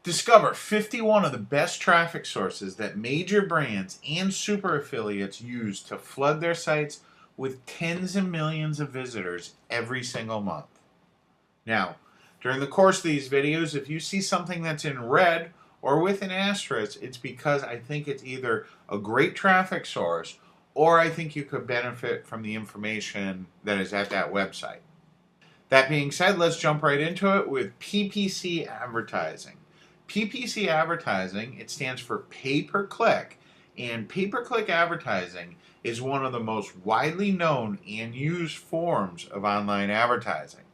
Discover 51 of the best traffic sources that major brands and super affiliates use to flood their sites with tens of millions of visitors every single month. Now, during the course of these videos, if you see something that's in red or with an asterisk, it's because I think it's either a great traffic source or I think you could benefit from the information that is at that website. That being said, let's jump right into it with PPC advertising. PPC advertising, it stands for pay-per-click, and pay-per-click advertising is one of the most widely known and used forms of online advertising.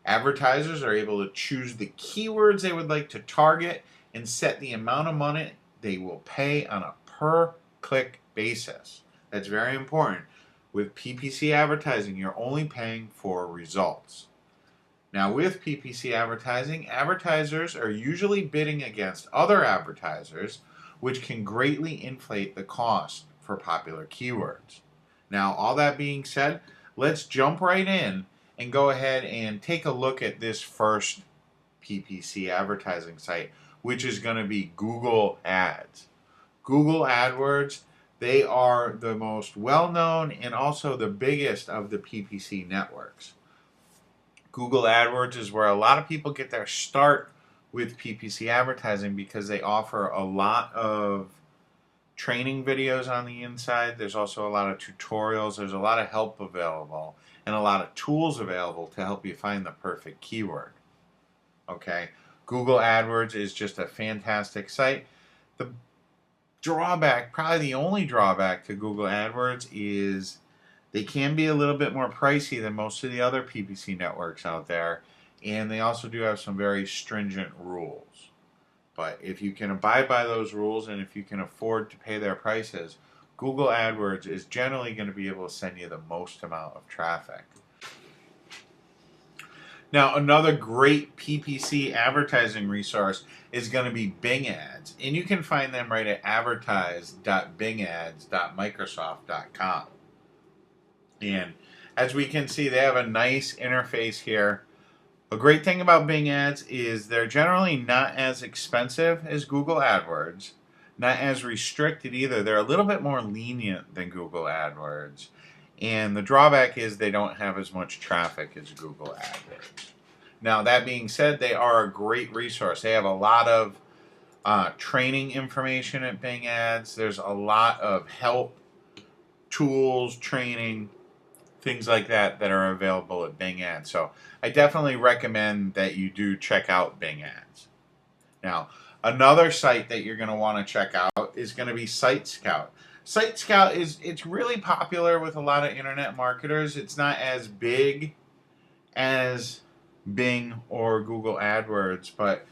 Advertisers are able to choose the keywords they would like to target and set the amount of money they will pay on a per-click basis. That's very important. With PPC advertising, you're only paying for results. Now, with PPC advertising, advertisers are usually bidding against other advertisers, which can greatly inflate the cost for popular keywords. Now, all that being said, let's jump right in and go ahead and take a look at this first PPC advertising site, which is going to be Google Ads. Google AdWords, they are the most well-known and also the biggest of the PPC networks. Google AdWords is where a lot of people get their start with PPC advertising because they offer a lot of training videos on the inside. There's also a lot of tutorials. There's a lot of help available and a lot of tools available to help you find the perfect keyword. Okay, Google AdWords is just a fantastic site. The drawback, probably the only drawback to Google AdWords, is they can be a little bit more pricey than most of the other PPC networks out there, and they also do have some very stringent rules. But if you can abide by those rules and if you can afford to pay their prices, Google AdWords is generally going to be able to send you the most amount of traffic. Now, another great PPC advertising resource is going to be Bing Ads, and you can find them right at advertise.bingads.microsoft.com. And as we can see, they have a nice interface here. A great thing about Bing Ads is they're generally not as expensive as Google AdWords, not as restricted either. They're a little bit more lenient than Google AdWords. And the drawback is they don't have as much traffic as Google AdWords. Now, that being said, they are a great resource. They have a lot of training information at Bing Ads. There's a lot of help, tools, training, things like that that are available at Bing Ads. So I definitely recommend that you do check out Bing Ads. Now, another site that you're going to want to check out is going to be Site Scout. Site Scout it's really popular with a lot of internet marketers. It's not as big as Bing or Google AdWords, but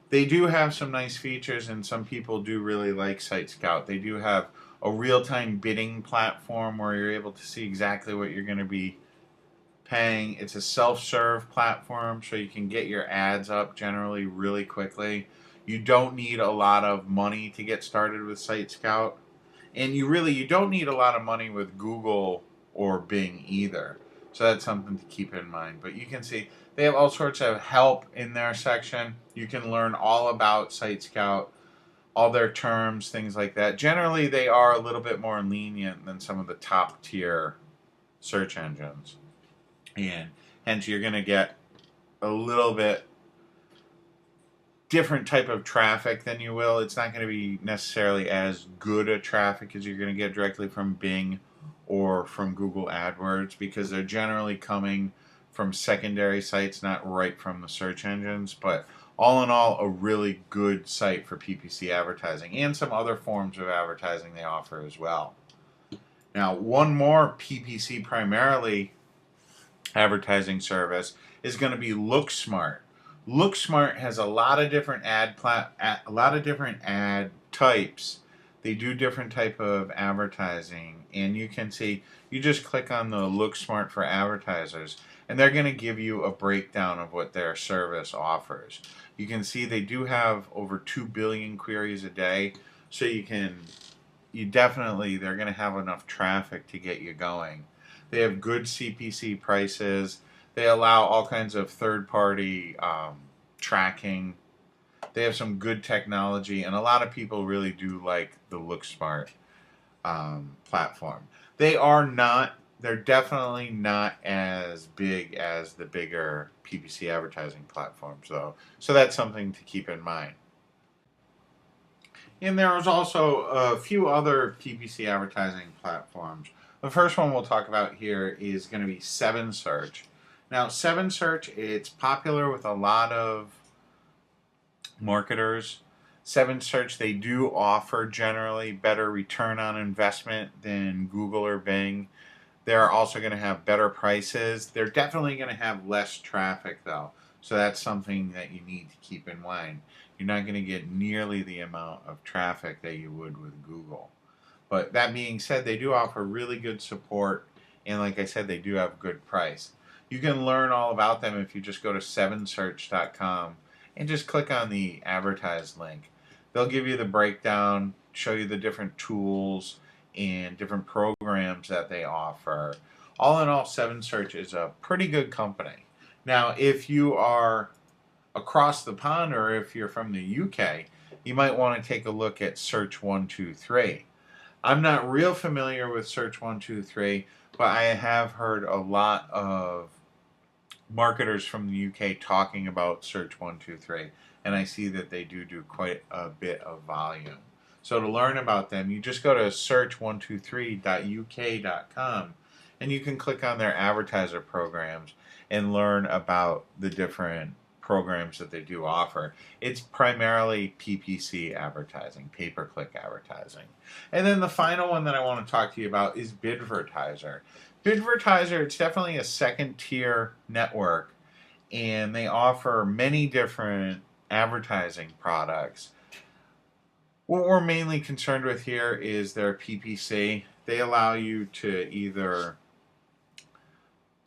they do have some nice features, and some people do really like Site Scout. They do have a real-time bidding platform where you're able to see exactly what you're going to be paying. It's a self-serve platform, so you can get your ads up generally really quickly. You don't need a lot of money to get started with Site Scout. And you don't need a lot of money with Google or Bing either. So that's something to keep in mind. But you can see they have all sorts of help in their section. You can learn all about Site Scout, all their terms, things like that. Generally, they are a little bit more lenient than some of the top tier search engines. And hence you're going to get a little bit different type of traffic than you will. It's not going to be necessarily as good a traffic as you're going to get directly from Bing or from Google AdWords, because they're generally coming from secondary sites, not right from the search engines. But all in all, a really good site for PPC advertising and some other forms of advertising they offer as well. Now, one more PPC primarily advertising service is going to be LookSmart. LookSmart has a lot of different ad types. They do different type of advertising, and you can see, you just click on the LookSmart for advertisers, and they're going to give you a breakdown of what their service offers. You can see they do have over 2 billion queries a day, so they're going to have enough traffic to get you going. They have good CPC prices. They allow all kinds of third-party tracking. They have some good technology, and a lot of people really do like the LookSmart platform. They're definitely not as big as the bigger PPC advertising platforms, though. So that's something to keep in mind. And there is also a few other PPC advertising platforms. The first one we'll talk about here is going to be 7Search. Now, 7Search, it's popular with a lot of marketers. 7Search, they do offer generally better return on investment than Google or Bing. They're also going to have better prices. They're definitely going to have less traffic, though. So that's something that you need to keep in mind. You're not going to get nearly the amount of traffic that you would with Google. But that being said, they do offer really good support, and like I said, they do have good price. You can learn all about them if you just go to 7search.com and just click on the advertise link. They'll give you the breakdown, show you the different tools and different programs that they offer. All in all, 7Search is a pretty good company. Now, if you are across the pond or if you're from the UK, you might want to take a look at Search 123. I'm not real familiar with Search 123, but I have heard a lot of marketers from the UK talking about Search 123, and I see that they do quite a bit of volume. So to learn about them, you just go to search123.uk.com and you can click on their advertiser programs and learn about the different programs that they do offer. It's primarily PPC advertising, pay-per-click advertising. And then the final one that I want to talk to you about is Bidvertiser. Bidvertiser, it's definitely a second-tier network, and they offer many different advertising products. What we're mainly concerned with here is their PPC. They allow you to either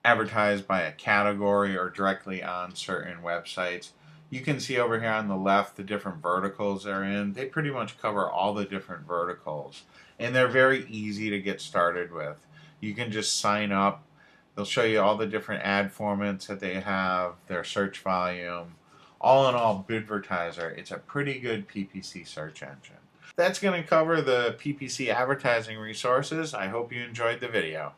advertise by a category or directly on certain websites. You can see over here on the left the different verticals they're in. They pretty much cover all the different verticals, and they're very easy to get started with. You can just sign up. They'll show you all the different ad formats that they have, their search volume. All in all, Bidvertiser, it's a pretty good PPC search engine. That's going to cover the PPC advertising resources. I hope you enjoyed the video.